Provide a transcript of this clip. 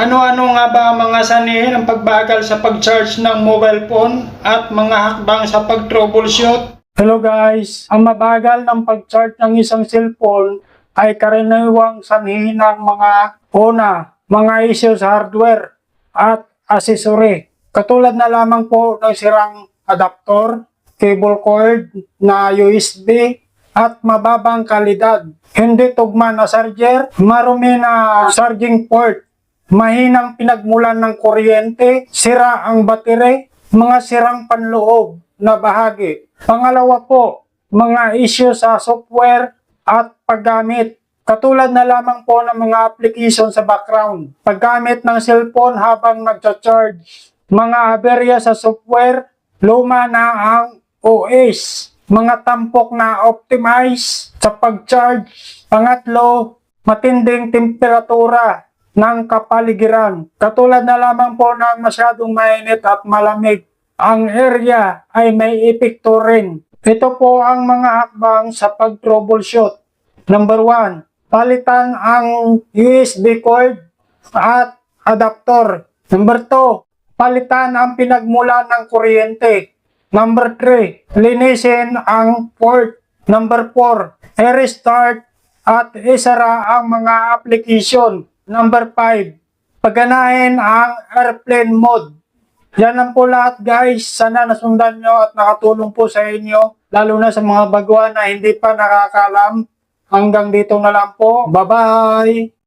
Ano-ano nga ba ang mga sanhi ng pagbagal sa pag-charge ng mobile phone at mga hakbang sa pag-troubleshoot? Hello guys! Ang mabagal ng pag-charge ng isang cellphone ay karaniwang sanhi ng mga issue sa hardware at accessory. Katulad na lamang po ng sirang adapter, cable cord na USB at mababang kalidad. Hindi tugma na charger, marumi na charging port, mahinang pinagmulan ng kuryente, sira ang battery, mga sirang panloob na bahagi. Pangalawa po, mga issue sa software at paggamit. Katulad na lamang po ng mga application sa background. Paggamit ng cellphone habang nagcha-charge. Mga aberya sa software, luma na ang OS. Mga tampok na optimize sa pag-charge. Pangatlo, matinding temperatura ng kapaligiran. Katulad na lamang po ng masyadong mainit at malamig. Ang area ay may epekto rin. Ito po ang mga hakbang sa pag-troubleshoot. Number 1, palitan ang USB cord at adapter. Number 2, palitan ang pinagmulan ng kuryente. Number 3, linisin ang port. Number 4, i-restart at isara ang mga application. Number 5, paganahin ang airplane mode. Yan lang po lahat guys. Sana nasundan nyo at nakatulong po sa inyo. Lalo na sa mga baguhan na hindi pa nakakalam. Hanggang dito na lang po. Bye-bye!